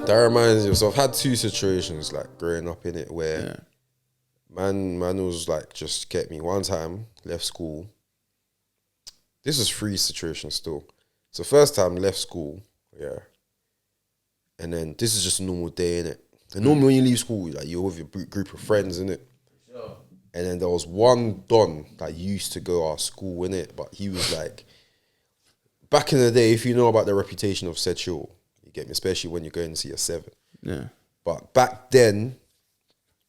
That reminds me. So I've had two situations like growing up in it where man was like just get me. One time left school. This is three situations still. So first time left school, and then this is just a normal day, innit? And normally when you leave school, like you're with your group of friends, innit? Sure. And then there was one Don that used to go to our school, innit? But he was like, back in the day, if you know about the reputation of sexual, you get me, especially when you're going to see a 7. Yeah. But back then,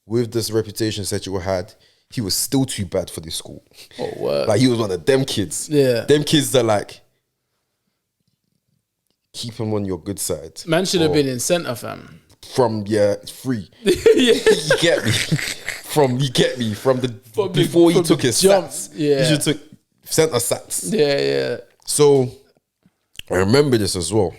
with this reputation sexual had, he was still too bad for this school. Oh, what? Like he was one of them kids. Yeah. Them kids that like, keep him on your good side. Man should have been in centre, fam. From 3. You get me? From before he took his sats. Yeah. He should took centre sats. Yeah. So I remember this as well.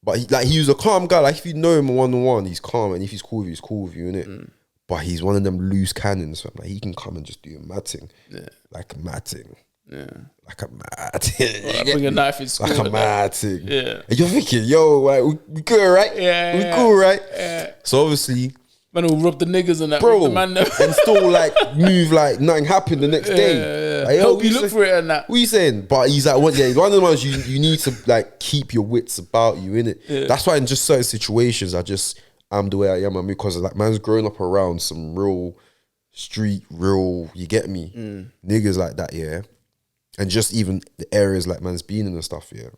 But he was a calm guy. Like if you know him one-on-one, he's calm, and if he's cool with you, innit? But he's one of them loose cannons. So like he can come and just do a mad thing. Yeah. Like a mad thing. Yeah. Like a mad thing. Well, bring a knife in school. Like a mad thing. Yeah. And you're thinking, yo, like, we good, right? Yeah. We cool, right? Yeah. So obviously, man will rub the niggas and that. Bro, man and still like move like nothing happened the next day. Like, help you look for it and that. What are you saying? But he's like, he's one of the ones you need to like keep your wits about you, innit? Yeah. That's why in just certain situations, I'm the way I am, because like man's growing up around some real street, you get me? Niggas like that, yeah. And just even the areas like man's been in and stuff, yeah.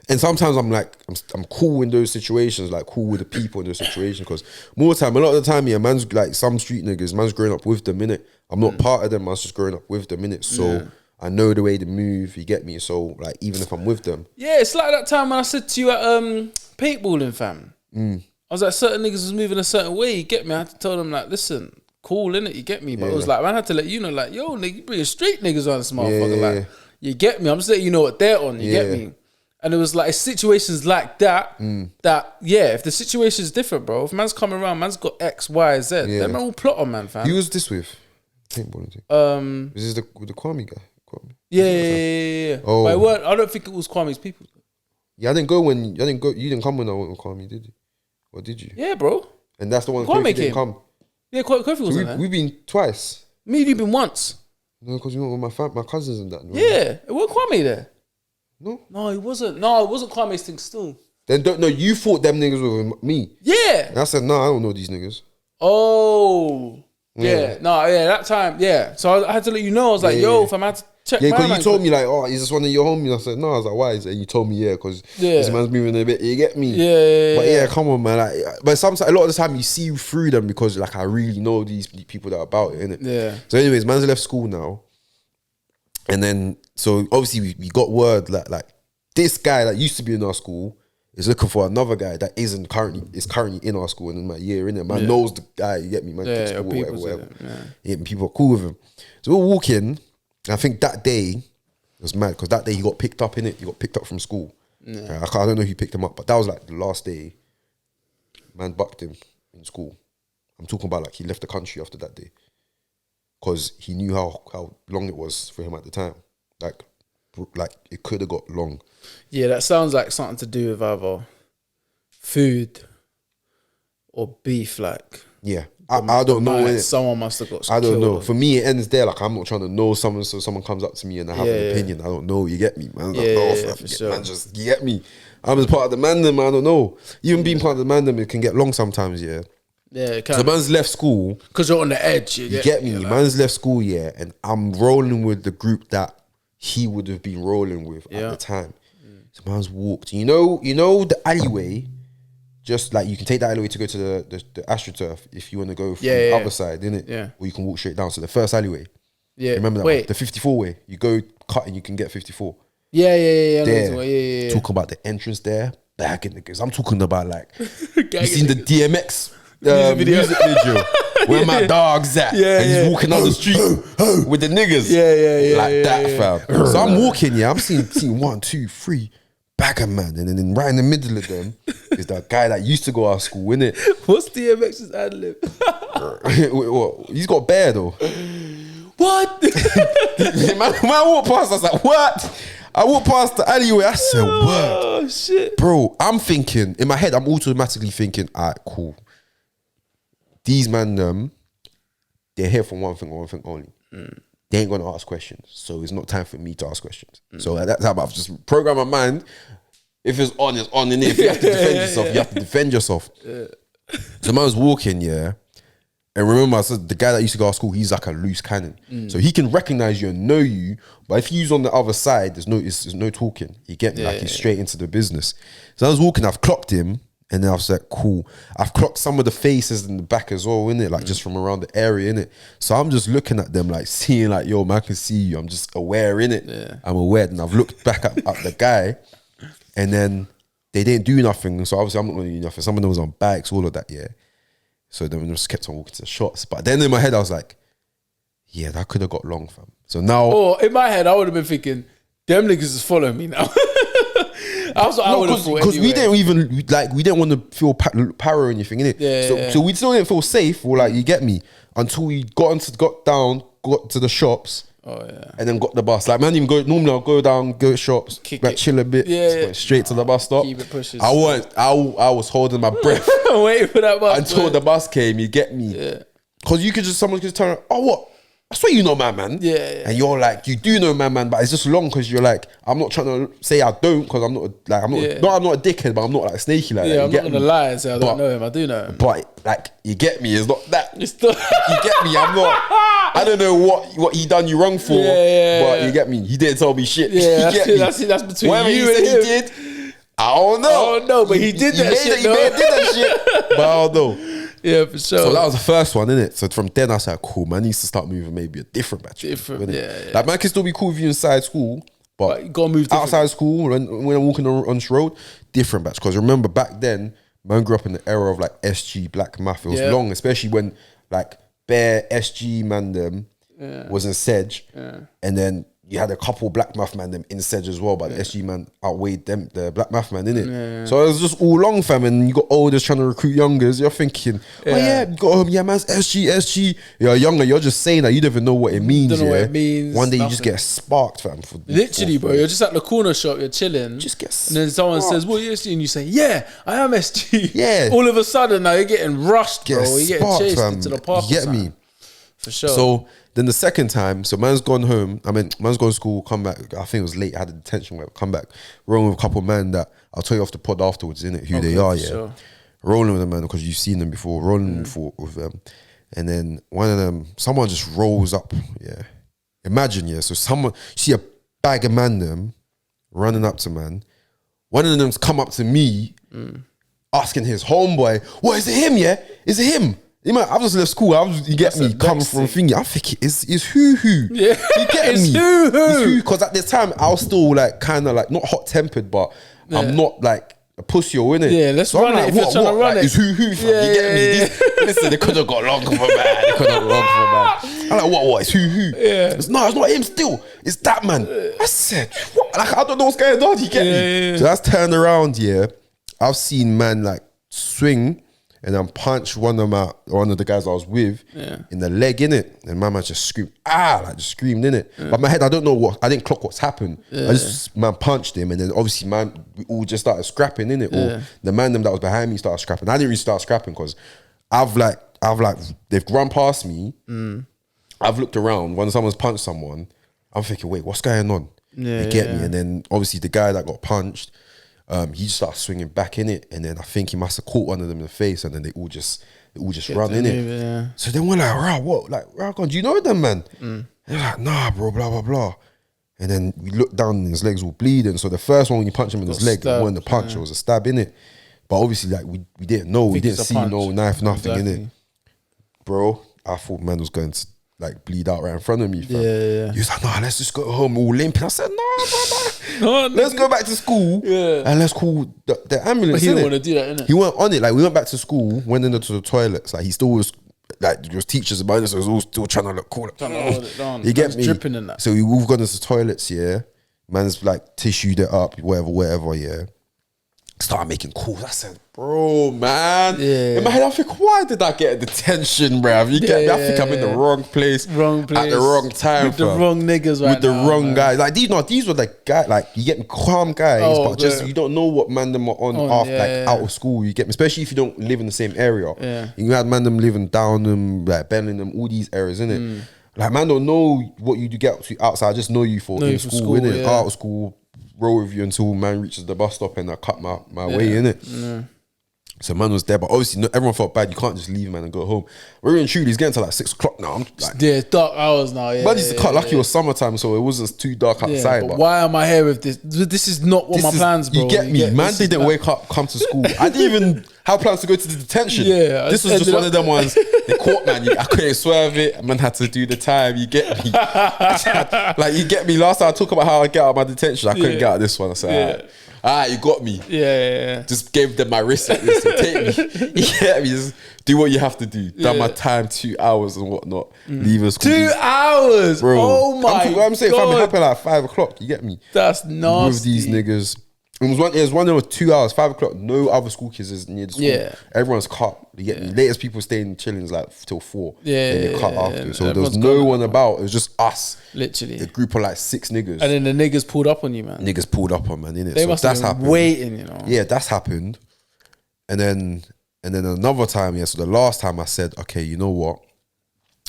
And sometimes I'm like, I'm cool in those situations, like cool with the people in those situations, because a lot of the time, yeah, man's like some street niggas, man's growing up with them, innit? I'm not part of them, man's just growing up with them, innit? So I know the way they move, you get me? So like, even if I'm with them. Yeah, it's like that time when I said to you at paintballing, fam. I was like, certain niggas was moving a certain way, you get me? I had to tell them like, listen, cool, innit? You get me? But it was like, man, I had to let you know, like, yo, nigga, you bring street niggas on this motherfucker. Like, you get me? I'm just letting you know what they're on, you get me? And it was like situations like that, if the situation is different, bro, if man's coming around, man's got X, Y, Z, then man will plot on man, fam. Who was this with? Paintballing thing. This is the Kwame guy? Kwame. Yeah. Oh. But I don't think it was Kwame's people. Yeah, you didn't come when I went with Kwame, did you? Or did you? Yeah, bro. And that's the one Kofi didn't come. Yeah, Kofi was there. We've been twice. Me and you've been once. No, because we went with my cousins and that. No? Yeah, it wasn't Kwame there. No, he wasn't. No, it wasn't Kwame's thing still. Then you thought them niggas were with me. Yeah. And I said, no, I don't know these niggas. Oh. Yeah. No, that time, yeah. So I had to let you know. I was like, yo, if I'm had to check my because you told me like, oh, is this one of your homies? I said, no. I was like, why? And you told me, because this man's moving a bit. You get me? Yeah. But yeah, come on, man. Like, but sometimes, a lot of the time, you see through them because like I really know these people that are about it, innit? Yeah. So anyways, man's left school now. And then, so obviously we got word that like this guy that used to be in our school is looking for another guy that is currently in our school and in my year, innit? Man knows the guy, you get me? Man, whatever. Yeah, people are cool with him. So we're walking. I think that day it was mad because that day he got picked up, innit? He got picked up from school. Yeah. I don't know who picked him up, but that was like the last day. Man bucked him in school. I'm talking about like he left the country after that day. Because he knew how long it was for him at the time. Like it could have got long. Yeah, that sounds like something to do with either food or beef. Like, yeah, I don't know. Someone must have got. I don't know. For me, it ends there. Like I'm not trying to know someone, so someone comes up to me and I have an opinion. I don't know. You get me, man? For sure. Man, just you get me. I'm just part of the mandem. I don't know. Even being part of the mandem, it can get long sometimes. Yeah. Yeah, it can. So man's left school because you're on the edge. You get me? Like, man's left school, and I'm rolling with the group that he would have been rolling with at the time. So man's walked. You know the alleyway. Just like you can take that alleyway to go to the AstroTurf if you want to go from the other side, innit? Yeah. Or you can walk straight down. So the first alleyway. Yeah. Remember that? Wait. The 54 way. You go cut and you can get 54. Yeah. There. Talk about the entrance there. Back in the niggas. I'm talking about like you seen the DMX music video where my dog's at and he's walking down the street with the niggas fam. So I'm walking, I'm seeing 1, 2, 3 bagger man, and then right in the middle of them is that guy that used to go to our school, innit? What's DMX's ad lib? What? He's got bear though. What? man walked past, I was like, what? I walked past the alleyway, I said, what? Oh shit, bro. I'm thinking in my head. I'm automatically thinking, alright, cool. These man, they're here for one thing only. They ain't gonna ask questions, so it's not time for me to ask questions. So at that time, I've just programmed my mind. If it's on, it's on. And if you have to defend yourself, you have to defend yourself. So man was walking, yeah. And remember, I said the guy that used to go to school, he's like a loose cannon. So he can recognize you and know you, but if he's on the other side, there's no talking. You get me? Like he's straight into the business. So I was walking, I've clocked him, and then I was like, cool. I've clocked some of the faces in the back as well, innit? Like just from around the area, innit? So I'm just looking at them, like seeing like, yo, man, I can see you. I'm just aware, innit? Yeah. I'm aware. And I've looked back at the guy, and then they didn't do nothing. So obviously I'm not going to do nothing. Some of them was on bikes, all of that, yeah. So then we just kept on walking to the shots. But then in my head, I was like, yeah, that could have got long, fam. So now... Oh, in my head, I would have been thinking, them niggas is following me now. That's what I would have thought. Because we didn't even, like, we didn't want to feel power or anything, innit? Yeah, So we still didn't feel safe, or like, you get me? Until we got to the shops. Oh, yeah. And then got the bus. Like, man, even go, normally I'll go down, go to shops, like, chill a bit, went straight to the bus stop. Keep it pushing. I was holding my breath waiting for that bus until the bus came, you get me? Yeah. Because someone could turn around, oh, what? I swear you know man. Yeah. And you're like, you do know man, but it's just long because you're like, I'm not trying to say I don't, because I'm not I'm not a dickhead, but I'm not like snaky like that. Yeah, I'm not gonna lie and say I don't know him. I do know him. But like, you get me, it's not that. It's not You get me, I don't know what he done you wrong for, but you get me, he didn't tell me shit. Yeah, you get me? that's between Whatever you he and him. He did, I don't know. Oh no, but he did that shit. He may have did that shit, but I don't know. Yeah, for sure. So that was the first one, innit? So from then I was like, cool, man, needs to start moving maybe a different batch. Yeah. Like, man can still be cool with you inside school, but you gotta move outside school, when I'm walking on this road, different batch. Because remember, back then, man grew up in the era of like SG, Black Math. It was long, especially when like bare SG man them was in Sedge. And then you had a couple Black Math man them in Sedge as well, but the SG man outweighed them, the Black Math man, innit? So it was just all long, fam, and you got olders trying to recruit youngers. You're thinking, oh yeah, you got man's SG. You're younger, you're just saying that, you don't even know what it means. Don't know what it means. One day you just get sparked, fam. Literally, bro, you're just at the corner shop, you're chilling. Just get and then someone says, what are you SG? And you say, yeah, I am SG. Yeah. All of a sudden, now you're getting rushed, bro. You're getting chased into the park. You get me? For sure. So then the second time, so man's gone home. Man's gone to school, come back. I think it was late. I had a detention where come back. Rolling with a couple of men that I'll tell you off the pod afterwards, innit? Who they are, yeah. Sure. Rolling with them, man, because you've seen them before. Rolling with them. And then one of them, someone just rolls up, yeah. Imagine, yeah. So someone, see a bag of man them running up to man. One of them's come up to me, asking his homeboy, what, is it him, yeah? Is it him? I've just left school. You get me, coming from thingy. I'm thinking, it's who? Yeah, you get it's me? Who? Because at this time, I was still like kind of like not hot tempered, but I'm not like a pussy or innit. Yeah, let's run it. If you're trying to run it, it's who? Fam. Yeah, you get me? Listen, they could have got long for man. I'm like, what? It's who? Yeah. It's not him. Still, it's that man. I said, what? Like, I don't know what's going on. You get me? Yeah. So that's turned around. Yeah, I've seen man like swing. And then punch one of the guys I was with in the leg, innit? And my man just screamed, just screamed, innit? But my head, I didn't clock what's happened. I just, punched him, and then obviously, we all just started scrapping, innit? Or the man them that was behind me started scrapping. I didn't really start scrapping because they've run past me. I've looked around, when someone's punched someone, I'm thinking, wait, what's going on? You get me? And then obviously the guy that got punched, he just started swinging back in it, and then I think he must have caught one of them in the face, and then they all just run in it. Yeah. So then we're like, rah, what? Like, rah, do you know them, man? And they're like, nah, bro, blah, blah, blah. And then we looked down and his legs were bleeding. So the first one, when you punch him in his leg, it wasn't a punch, it was a stab in it. But obviously, like, we didn't know, we didn't see no knife, nothing in it. Bro, I thought man was going to like bleed out right in front of me, fam. He was like, nah, let's just go home all limping. I said, nah, let's go back to school and let's call the ambulance. But he didn't want to do that, innit? He went on it. Like, we went back to school, went into the toilets. Like, he still was, like, there was teachers about it, so he was all still trying to look cool. Trying to hold it down. You get me? Dripping in that. So we've all gone into the toilets, yeah. Man's like tissued it up, whatever, yeah. Started making calls. I said, bro, man. Yeah. In my head, I think, why did I get a detention, bruv? You get me? I think I'm in the wrong place. Wrong place. At the wrong time, with the wrong niggas right with the now, wrong man. guys. Like these were the guys, like you get me, calm guys, but just you don't know what man them are on after out of school. You get me, especially if you don't live in the same area. Yeah. You had man them living down them, like Bellingham, all these areas, innit? Like man don't know what you do get to outside. I just know you for in school, innit? Out of school, roll with you until man reaches the bus stop and I cut my way, innit? Yeah. So man was there, but obviously everyone felt bad. You can't just leave, man, and go home. We're in Trudy, it's getting to like 6 o'clock now. I'm like, yeah, it's dark hours now. Yeah, but it's lucky it was summertime, so it wasn't too dark outside. But why am I here with this? This is not what my plans, bro. You get me? Man didn't wake up, come to school. I didn't even have plans to go to the detention. Yeah, this was just one of them ones. They caught man. I couldn't swerve it. Man had to do the time. You get me? Like you get me? Last time I talk about how I get out of my detention, I couldn't get out of this one. I said, alright, you got me. Yeah. Just gave them my wrist like this. So take me. You get me? Just do what you have to do. Done my time, 2 hours and whatnot. Leave us. 2 hours, bro. Oh my God. I'm saying, if I'm happy like 5 o'clock, you get me? That's nasty. With these niggas. It was one of them 2 hours, 5 o'clock. No other school kids is near the school. Yeah. Everyone's cut. You get me? Latest people staying chilling is like till 4. Yeah. Then they cut after. So there was no one about. It was just us. Literally. A group of like 6 niggas. And then the niggas pulled up on you, man. Niggas pulled up on man, innit? They must have been waiting, you know. Yeah, that's happened. And then another time, so the last time I said, okay, you know what?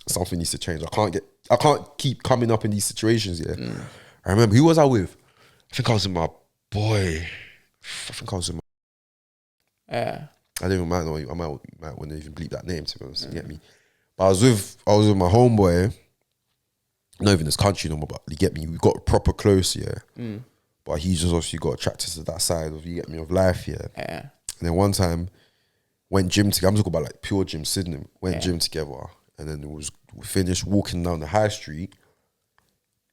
Something needs to change. I can't keep coming up in these situations, I remember, who was I with? I think I was with my boy. Yeah. I don't even might want to even bleep that name, to be honest. You get me? But I was with my homeboy, not even this country no more, but you get me? We got proper close, but he just obviously got attracted to that side of, you get me, of life, Yeah. And then one time, went gym together. I'm talking about like pure gym, Sydney. Went gym together, and then we finished walking down the high street.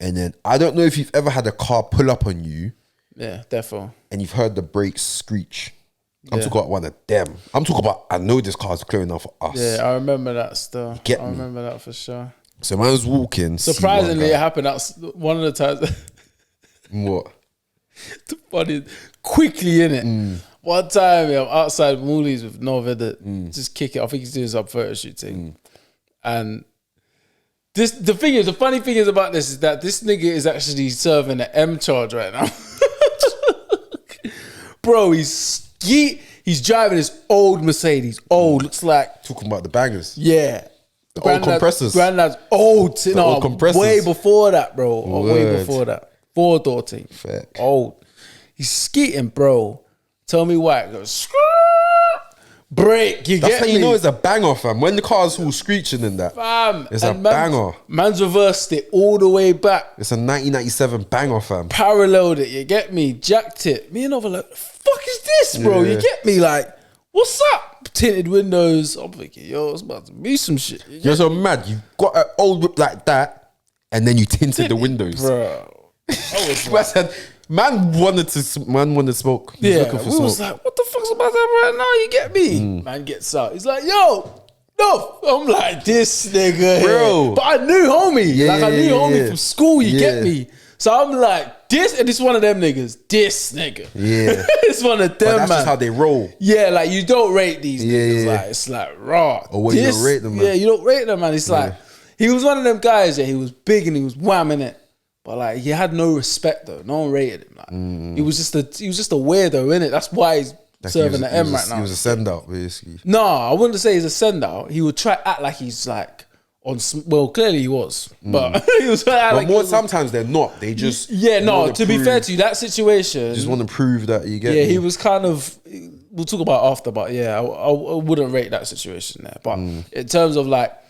And then I don't know if you've ever had a car pull up on you. Yeah, defo. And you've heard the brakes screech. I'm talking about one of them. I'm talking about, I know this car's clearing out for us. Yeah, I remember that stuff. I remember that for sure. So man was walking. Surprisingly, it happened. That's one of the times. What? Funny, quickly in it. One time, I'm outside Mooley's with Norved, just kick it. I think he's doing some photo shooting, and the funny thing is about this is that this nigga is actually serving an M charge right now. Bro, he's driving his old Mercedes. Old, looks like. Talking about the bangers. Yeah. The old compressors. Granddad's old. Old compressors. Way before that, bro. Way before that. 4-door thing. Fair. Old. He's skeeting, bro. Tell me why. It goes, break. That's how you know it's a banger, fam. When the car's all screeching in that, fam, it's a banger. Man's reversed it all the way back. It's a 1997 banger, fam. Paralleled it, you get me? Jacked it. Me and Nova like, the fuck is this, bro? You get me? Like, what's up? Tinted windows. I'm thinking, yo, it's about to be some shit. You're so mad. You got an old whip like that, and then you tinted the windows, bro. Man wanted to smoke. Yeah, we was like, what the fuck's about to happen right now? You get me? Man gets out. He's like, yo, no. I'm like, this nigga, bro. But I knew homie. I knew homie from school. You get me? So I'm like, this, and it's one of them niggas. This nigga. Yeah. It's one of them, but that's man. just how they roll. Yeah, like you don't rate these niggas. Like, it's like raw. Or what, you don't rate them, man. Yeah, you don't rate them, man. It's like, he was one of them guys, he was big and he was whamming it. But like he had no respect though. No one rated him. Like he was just a weirdo, innit? That's why he's serving the M right now. He was a send out, basically. No, I wouldn't say he's a send out. He would try to act like he's like on. Well, clearly he was, but he was trying to act like. More sometimes they're not. They just To be fair to you, that situation just want to prove that you get. Yeah, he was kind of. We'll talk about after, but yeah, I wouldn't rate that situation there. But in terms of like.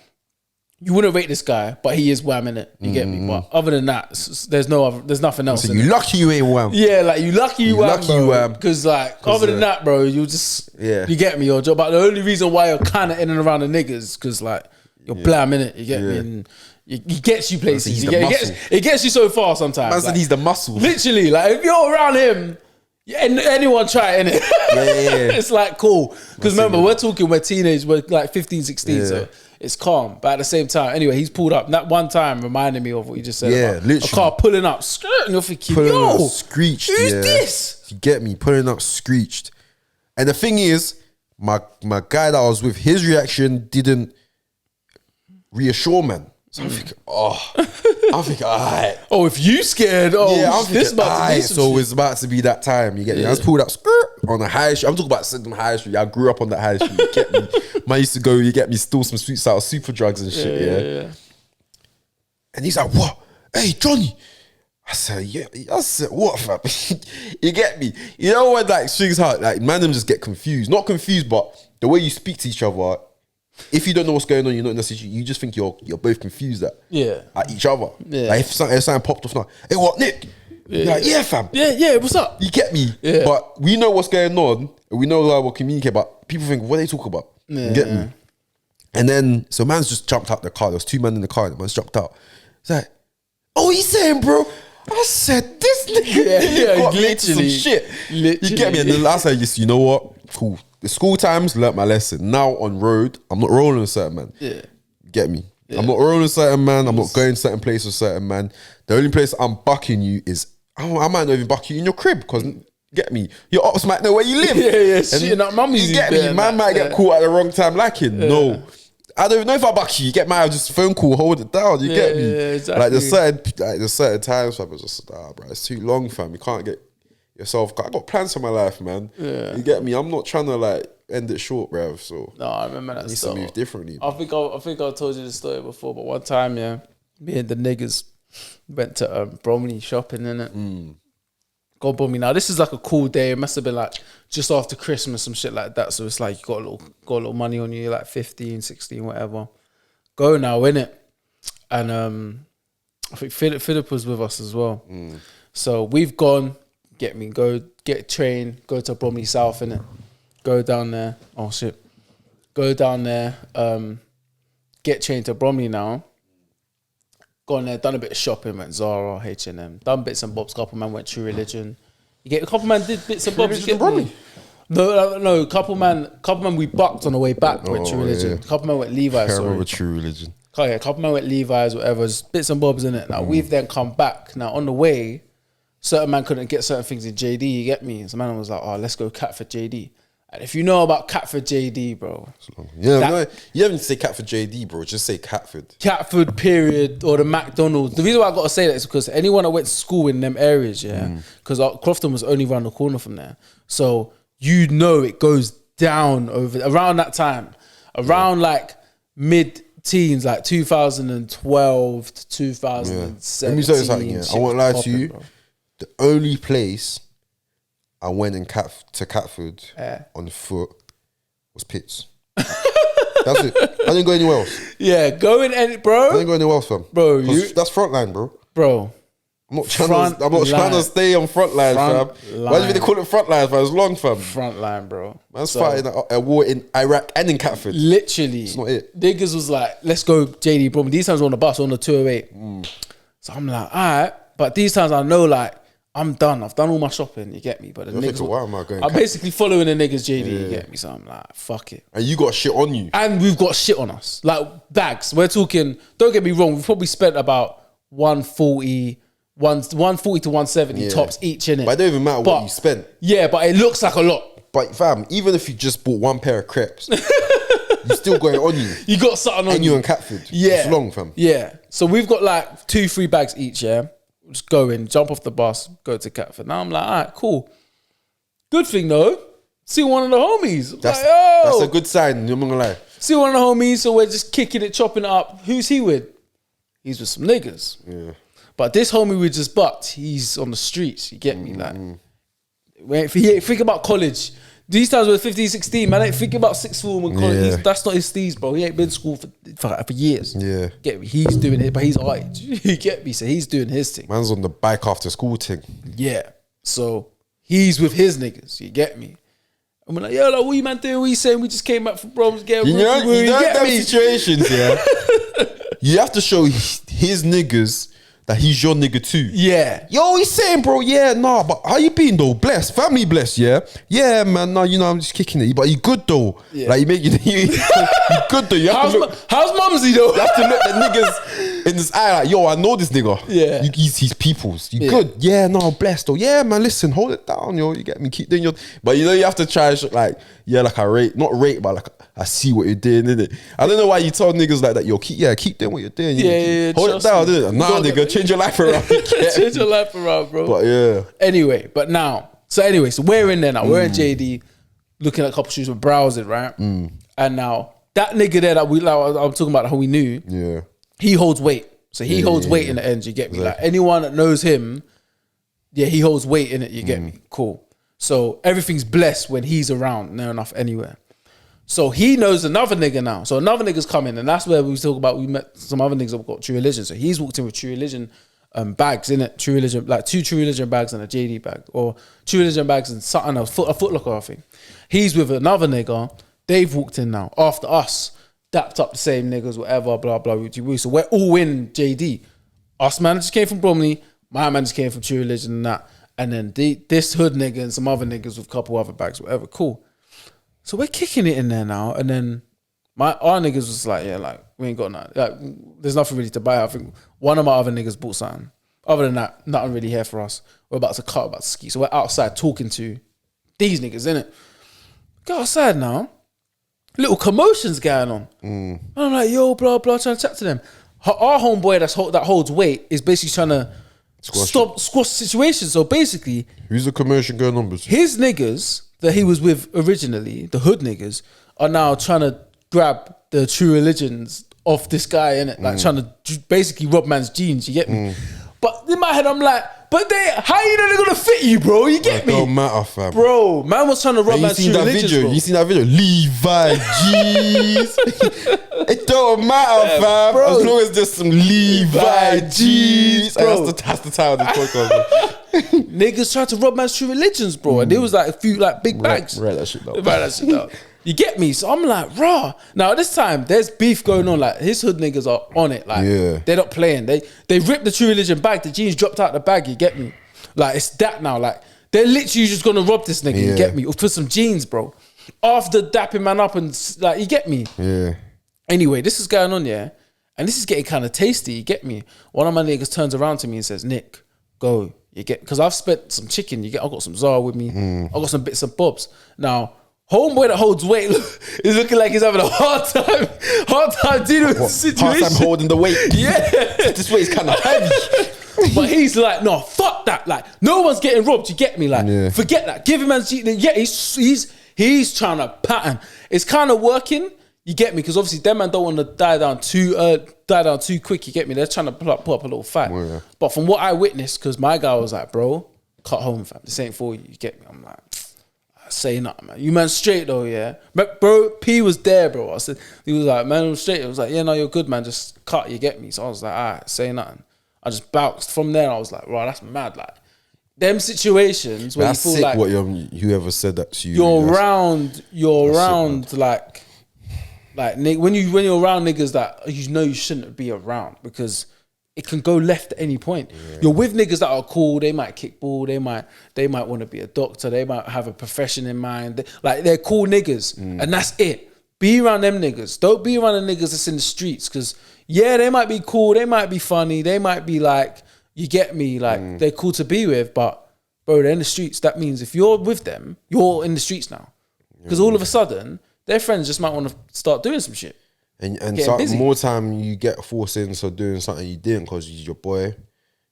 You wouldn't rate this guy, but he is whamming it. You get me? But other than that, there's nothing else. So you lucky you ain't wham. Yeah, like you lucky you wham. Because like other than that, bro, you just you get me, your job. But the only reason why you're kind of in and around the niggas because like you're blam in it. You get me? And he gets you places. It gets you so far sometimes. Man said he's the muscle. Literally, like if you're around him. Yeah, anyone try it, innit? Yeah. It's like cool. Because remember, we're teenagers, we're like 15, 16, so it's calm. But at the same time, anyway, he's pulled up. And that one time reminded me of what you just said. Yeah, about literally. A car pulling up, skirt, and you're thinking, yo, screeched. Who's this? You get me? Pulling up, screeched. And the thing is, my guy that I was with, his reaction didn't reassure man. So I'm thinking, alright. Oh, if you scared, Yeah, I'm this thinking, about to be some shit. it's about to be that time. You get me? I just pulled up on the high street. I'm talking about Sydenham High Street. I grew up on that high street. You get me? Man used to go, you get me, steal some sweets out of super drugs and shit, yeah. And he's like, what? Hey, Jonny. I said, yeah. I said, what, fam? You get me? You know when like things hard, like man them just get confused. Not confused, but the way you speak to each other, if you don't know what's going on, you're not in a situation, you just think you're both confused at each other. Yeah. Like if something popped off now, hey, what, Nick? You're like, yeah, fam. Yeah, what's up? You get me? Yeah. But we know what's going on, and we know how we'll communicate, but people think, what are they talking about? You get me? And then, so man's just jumped out the car. There was 2 men in the car, and man's jumped out. He's like, oh, what you saying, bro? I said, this nigga got me into some shit. Literally. You get me? And then I said, yes, you know what? Cool. The school times, learnt my lesson. Now on road, I'm not rolling with certain man. Yeah. Get me? Yeah. I'm not rolling with certain man. I'm not going certain places with certain man. The only place I'm bucking you is, I might not even buck you in your crib, because, get me? Your ops might know where you live. Yeah. Shit, that mummy's you get me? Man might get caught at the wrong time lacking. Yeah. No. I don't even know if I buck you. You get mad, just phone call, hold it down. You get me? Yeah, exactly. There's certain times, fam, it's just, bro, it's too long, fam. You can't get yourself. I got plans for my life, man. Yeah. You get me? I'm not trying to like end it short, bruv. So no, I remember that. I need to move differently. I think I told you this story before, but one time, me and the niggas went to Bromley shopping, innit? Go Bromley. Now this is like a cool day. It must have been like just after Christmas, some shit like that. So it's like you got a little money on you, like 15, 16, whatever. Go now, innit? And I think Philip was with us as well. So we've gone. Get me, go get a train, go to Bromley South, innit? Go down there. Oh shit. Go down there, get train to Bromley now. Gone there, done a bit of shopping, went Zara, H&M, done bits and bobs, couple man went True Religion. You get a couple man did bits and bobs. You get Bromley? No, couple man we bucked on the way back, went True Religion. Yeah. Couple man went Levi's. I remember True Religion. Yeah, couple man went Levi's, whatever, just bits and bobs in it. Now we've then come back. Now on the way, certain man couldn't get certain things in JD, you get me? So man was like, oh, let's go Catford JD. And if you know about Catford JD, bro. Yeah, you haven't say Catford JD, bro. Just say Catford. Catford, period, or the McDonald's. The reason why I got to say that is because anyone that went to school in them areas, because Crofton was only around the corner from there. So you know it goes down around that time. Around like mid-teens, like 2012 to 2017. Let me tell you something, I won't lie to you. Bro. The only place I went to Catford on foot was Pitts. That's it. I didn't go anywhere else. Yeah, bro. I didn't go anywhere else, fam. Bro, that's frontline, bro. Bro. I'm not trying to stay on frontline, fam. Why do they call it frontline, fam? It's long, fam. Frontline, bro. Man's fighting a war in Iraq and in Catford. Literally. It's not it. Niggas was like, let's go JD Bromley. These times on the bus, on the 208. So I'm like, all right. But these times I know, like, I'm done. I've done all my shopping. You get me? But the niggas, why am I going? I'm basically following the niggas JD. You get me? So I'm like, fuck it. And you got shit on you. And we've got shit on us. Like bags. We're talking. Don't get me wrong. We've probably spent about 140 to 170 tops each in it. But it don't even matter what you spent. Yeah, but it looks like a lot. But fam, even if you just bought one pair of crepes, you still got it on you. You got something on you. And you in Catford. Yeah. It's long, fam. Yeah. So we've got like 2-3 bags each. Yeah. Just go in, jump off the bus, go to Catford. Now I'm like, all right, cool. Good thing though, see one of the homies. That's a good sign, I'm not gonna lie. See one of the homies, so we're just kicking it, chopping it up. Who's he with? He's with some niggas. Yeah. But this homie we just bucked, he's on the streets, you get me? Like, think about college. These times we're 15, 16, man. Ain't thinking about sixth form and college. Yeah. That's not his steez, bro. He ain't been to school for years. Yeah. Get me? He's doing it, but he's our age. You get me? So he's doing his thing. Man's on the bike after school thing. Yeah. So he's with his niggas. You get me? I'm like, yo, like, what you man doing? What you saying? We just came back from Brom's. You know them situations, yeah? You have to show his niggas that he's your nigga too. Yeah. Yo, he's saying, bro, yeah, nah, but how you been though? Blessed, family blessed, yeah? Yeah, man, nah, you know, I'm just kicking it. But you good though. Yeah. Like, you good though. You have how's Mumsy though? You have to look the niggas. in his eye, like, yo, I know this nigga. Yeah. He's people's. You good? Yeah, no, blessed. Or yeah, man, listen, hold it down, yo. You get me? Keep doing your. But you know, you have to try, like, yeah, like I rate, not rate, but like I see what you're doing, innit? I don't know why you tell niggas like that, yo, keep doing what you're doing. Hold it down, innit? Nah, nigga, change your life around. Change your life around, bro. But yeah. Anyway, so we're in there now. We're in JD, looking at a couple shoes, we're browsing, right? And now that nigga there that I'm talking about, how we knew. Yeah. He holds weight. So he holds weight in the end, you get me? Like anyone that knows him, yeah, he holds weight in it, you get me? Cool. So everything's blessed when he's around, near enough anywhere. So he knows another nigga now. So another nigga's coming, and that's where we talk about, we met some other niggas that got True Religion. So he's walked in with True Religion bags, innit? True Religion, like 2 True Religion bags and a JD bag. Or True Religion bags and something else, a Foot Locker, I think. He's with another nigga. They've walked in now, after us. Dapped up the same niggas, whatever, blah, blah, blah. So we're all in JD. Us man just came from Bromley. My man just came from True Religion and that. And then this hood nigga and some other niggas with a couple other bags, whatever. Cool. So we're kicking it in there now. And then our niggas was like, yeah, like, we ain't got nothing. Like, there's nothing really to buy. I think one of my other niggas bought something. Other than that, nothing really here for us. We're about to cut, about to ski. So we're outside talking to these niggas, innit? Go outside now. Little commotions going on. And I'm like, yo, blah, blah, trying to chat to them. Our homeboy that holds weight is basically trying to squash the situation. So basically, who's the commotion going on? His niggas that he was with originally, the hood niggas, are now trying to grab the True Religions off this guy, innit? Like trying to basically rob man's jeans, you get me? But in my head, I'm like, how you know they're gonna fit you, bro? You get me? It don't matter, fam. Bro, man was trying to rob man's True Religions, bro. You seen that video? Levi G's. It don't matter, fam. Bro. As long as there's some Levi G's. Bro. That's the title of this podcast, bro. Niggas tried to rob man's True Religions, bro. And there was like a few like big bags. Write that shit down. You get me? So I'm like, raw. Now at this time, there's beef going on. Like his hood niggas are on it. Like they're not playing. They ripped the True Religion bag. The jeans dropped out the bag. You get me? Like it's that now. Like they're literally just gonna rob this nigga. You get me? For some jeans, bro. After dapping man up and like, you get me? Yeah. Anyway, this is going on, yeah, and this is getting kind of tasty. You get me? One of my niggas turns around to me and says, "Nick, go." You get, because I've spent some chicken. I got some Zara with me. I got some bits and bobs. Now, homeboy that holds weight is looking like he's having a hard time dealing with the situation. Hard time holding the weight. Yeah, this weight is kind of heavy. But he's like, no, fuck that. Like, no one's getting robbed. You get me? Like, forget that. Give him man's. Yeah, he's trying to pattern. It's kind of working. You get me? Because obviously them man don't want to die down too quick. You get me? They're trying to pull up a little fight. But from what I witnessed, because my guy was like, bro, cut home, fam. This ain't for you. You get me? I'm like, say nothing, man. You man straight though, yeah. But bro, P was there, bro. I said, he was like, man, I'm straight. It was like, yeah, no, you're good, man. Just cut. You get me? So I was like, alright, say nothing. I just bounced. From there, I was like, right, that's mad. Like them situations where that's you feel sick. like What whoever said that to you, you're around like when you're around niggas that you know you shouldn't be around, because it can go left at any point. You're with niggas that are cool. They might kick ball. They might want to be a doctor. They might have a profession in mind. Like they're cool niggas, and that's it. Be around them niggas. Don't be around the niggas that's in the streets, because they might be cool. They might be funny. They might be like, you get me, like they're cool to be with, but bro, they're in the streets. That means if you're with them, you're in the streets now, because all of a sudden their friends just might want to start doing some shit. And so more time you get forced into doing something you didn't because he's your boy.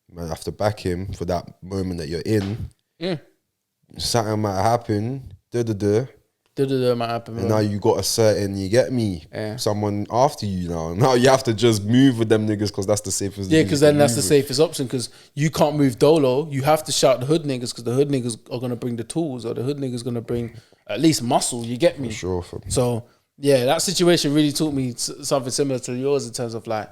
You might have to back him for that moment that you're in. Yeah. Something might happen. Might happen. And now you got a certain, you get me, someone after you now. Now you have to just move with them niggas because that's the safest. Yeah, because then that's the safest option, because you can't move dolo. You have to shout the hood niggas, because the hood niggas are going to bring the tools, or the hood niggas going to bring at least muscle. You get me? For sure. So yeah, that situation really taught me something similar to yours in terms of like,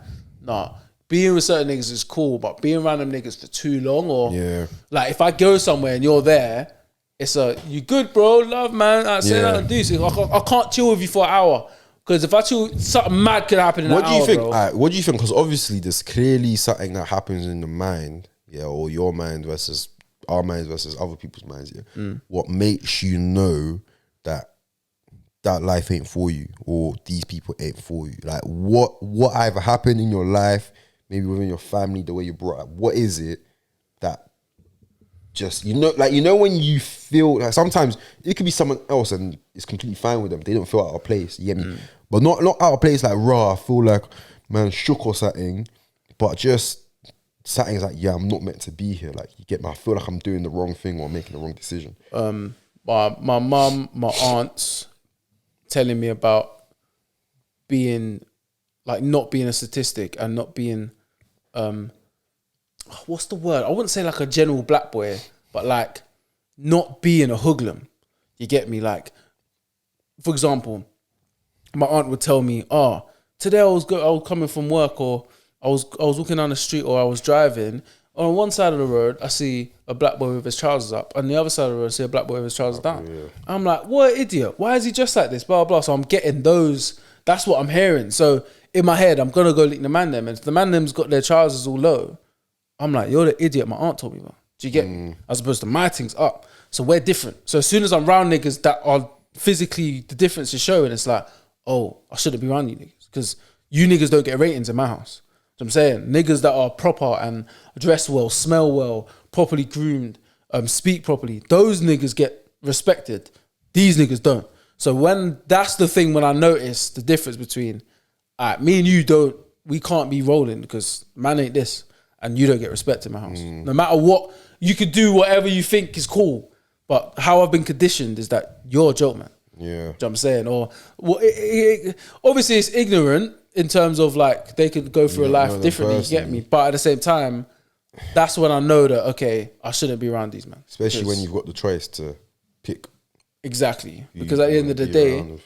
being with certain niggas is cool, but being around them niggas for too long, or like if I go somewhere and you're there, it's you good, bro, love, man. I say that and do. So I can't chill with you for an hour, because if I chill, something mad could happen in an hour. What do you think? Bro. What do you think? Because obviously there's clearly something that happens in the mind, or your mind versus our minds versus other people's minds. Yeah, what makes you know that life ain't for you, or these people ain't for you? Like what either happened in your life maybe within your family, the way you're brought up, what is it that just, when you feel like sometimes it could be someone else and it's completely fine with them. They don't feel out of place, you get me? But not out of place like raw, I feel like, man, shook or something, but just something's like, yeah, I'm not meant to be here. Like, you get me? I feel like I'm doing the wrong thing or making the wrong decision. My mum, my aunts telling me about being, like, not being a statistic and not being, what's the word? I wouldn't say like a general black boy, but like not being a hoodlum. You get me? Like, for example, my aunt would tell me, today I was coming from work, or I was walking down the street, or I was driving. On one side of the road, I see a black boy with his trousers up. On the other side of the road, I see a black boy with his trousers down. Yeah. I'm like, what an idiot. Why is he dressed like this? Blah, blah. So I'm getting those. That's what I'm hearing. So in my head, I'm going to go lick the man them. And if the man them's got their trousers all low, I'm like, you're the idiot my aunt told me about. Do you get me? As opposed to my thing's up. So we're different. So as soon as I'm around niggas that are physically, the difference is showing, it's like, oh, I shouldn't be around you niggas. Because you niggas don't get ratings in my house. I'm saying niggas that are proper and dress well, smell well, properly groomed, speak properly, those niggas get respected. These niggas don't. So that's the thing when I notice the difference between me and you we can't be rolling because man ain't this and you don't get respect in my house. No matter what, you could do whatever you think is cool, but how I've been conditioned is that you're a joke, man. Yeah. You know what I'm saying? Or obviously it's ignorant in terms of like they could go through a life differently, you get me? But at the same time, that's when I know that, okay, I shouldn't be around these men. Especially when you've got the choice to pick. Exactly. Because at the end of the day,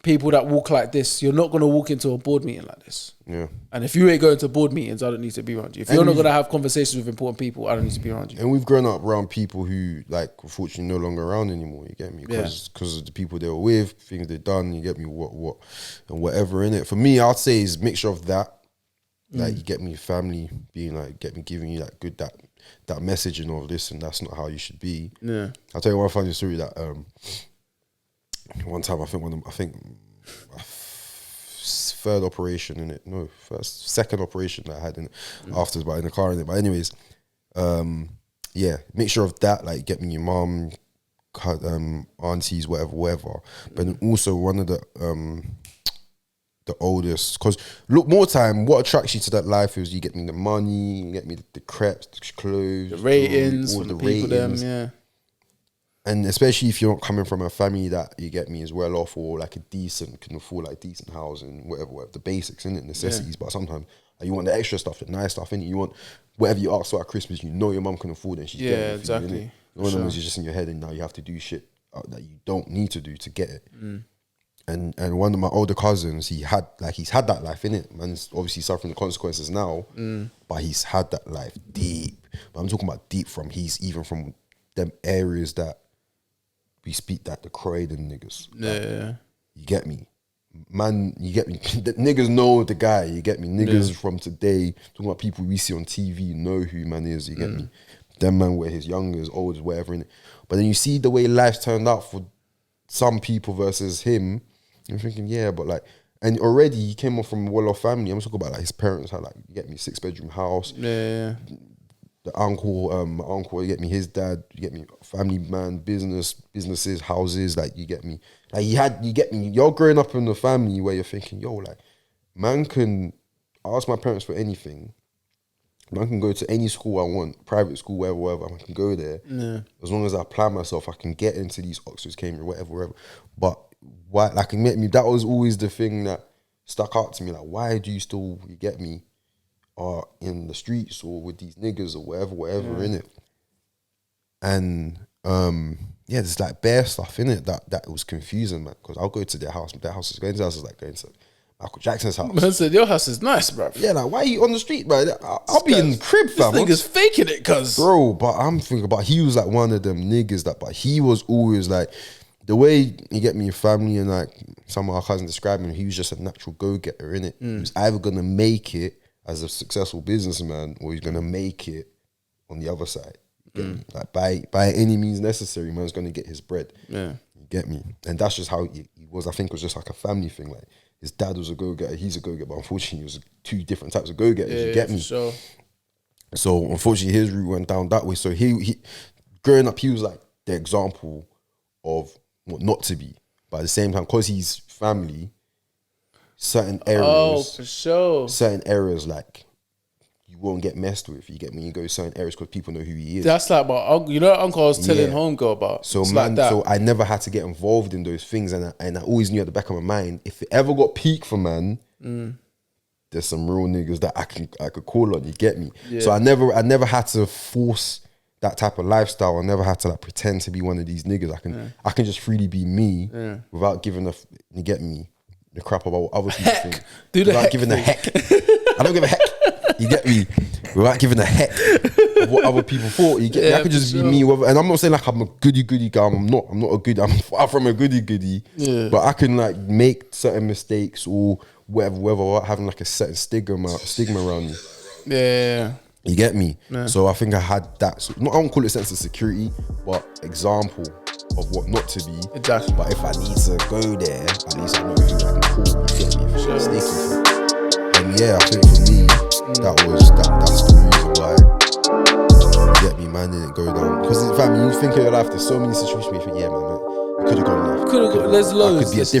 people that walk like this, you're not going to walk into a board meeting like this. Yeah. And if you ain't going to board meetings, I don't need to be around you. If you're not going to have conversations with important people, I don't need to be around you. And we've grown up around people who, like, unfortunately no longer around anymore, you get me? Because of the people they were with, things they've done, you get me, what, and whatever in it. For me, I'd say is a mixture of that. Like, you get me, family being like, giving you that good, that messaging of this, and that's not how you should be. Yeah. I'll tell you one funny story that, one time, third operation in it. No, second operation that I had in it afterwards, but in the car in it. But anyways, mixture of that, like get me your mom, aunties, whatever. But then also one of the oldest, because look, more time, what attracts you to that life is you get me the money, you get me the crepes, the clothes, the ratings, all the people ratings. Them, And especially if you're not coming from a family that, you get me, is well off or like can afford like decent housing, whatever, the basics, innit, necessities. But sometimes you want the extra stuff, the nice stuff, innit? You want whatever you ask for at Christmas, you know your mum can afford it and she's getting it for exactly. You, one of them is just in your head and now you have to do shit that you don't need to do to get it. And one of my older cousins, he's had that life, innit? Man's obviously suffering the consequences now, but he's had that life deep. But I'm talking about deep he's even from them areas that we speak that the Croydon niggas. Yeah. You get me? Man, you get me? The niggas know the guy, you get me? Niggas from today, talking about people we see on TV, know who man is, you get me? Them man were his youngest, oldest, whatever, innit? But then you see the way life's turned out for some people versus him, I'm thinking, yeah, but like, and already he came off from a well-off family. I'm talking about like his parents had like, you get me, 6-bedroom house. Yeah. The uncle, my uncle, you get me, his dad, you get me, family man, businesses, houses, like, you get me. Like, you get me, you're growing up in a family where you're thinking, yo, like, man can ask my parents for anything. Man can go to any school I want, private school, wherever, I can go there. Yeah. As long as I apply myself, I can get into these Oxfords, Cambridge, whatever. But why, like, that was always the thing that stuck out to me. Like, why do you still, you get me, are in the streets or with these niggas or whatever in it? And there's like bare stuff in it that was confusing, man. Because I'll go to their house. Their house is like going to Michael Jackson's house. Man said your house is nice, bro. Yeah, like, why are you on the street, bro? I'll be in the crib, fam. This nigga's faking it, cuz. Bro, but I'm thinking about, he was like one of them niggas but he was always like, the way you get me, your family and like some of our cousins describe him, he was just a natural go-getter, innit? He was either gonna make it as a successful businessman or he's gonna make it on the other side. You get me? Like by any means necessary, man's gonna get his bread. Yeah. You get me? And that's just how he was. I think it was just like a family thing. Like, his dad was a go-getter, he's a go-getter, but unfortunately, it was two different types of go-getters. Yeah, you get for me? sure. So unfortunately, his route went down that way. So he growing up, he was like the example of what not to be. But at the same time, because he's family, certain areas, Oh, for sure. certain areas like you won't get messed with. You get me? You go to certain areas because people know who he is. That's like my uncle. You know, what uncle I was telling Yeah. homegirl about. So It's man, like that. so I never had to get involved in those things, and I always knew at the back of my mind, if it ever got peak for man, there's some real niggas that I could call on. You get me? Yeah. So I never had to force that type of lifestyle. I never had to like pretend to be one of these niggas. I can just freely be me without giving you get me, the crap about what other people think. Do the without heck giving a thing. heck. I don't give a heck. You get me? Without giving a heck of what other people thought. You get me? I could just be me. And I'm not saying like I'm a goody guy. I'm not a goody. I'm far from a goody. Yeah. But I can like make certain mistakes or whatever without having like a certain stigma around me. Yeah. You get me? Yeah. So I think I had that. So, I don't call it sense of security, but example of what not to be. Exactly. But if I need to go there, at least I know who I can call. You get me? If it's sticky. And yeah, I think for me, that's the reason why. You get me, man, didn't go down. Because fam, you think of your life, there's so many situations where you think, yeah, man, you could have gone left. There's loads. I could be a different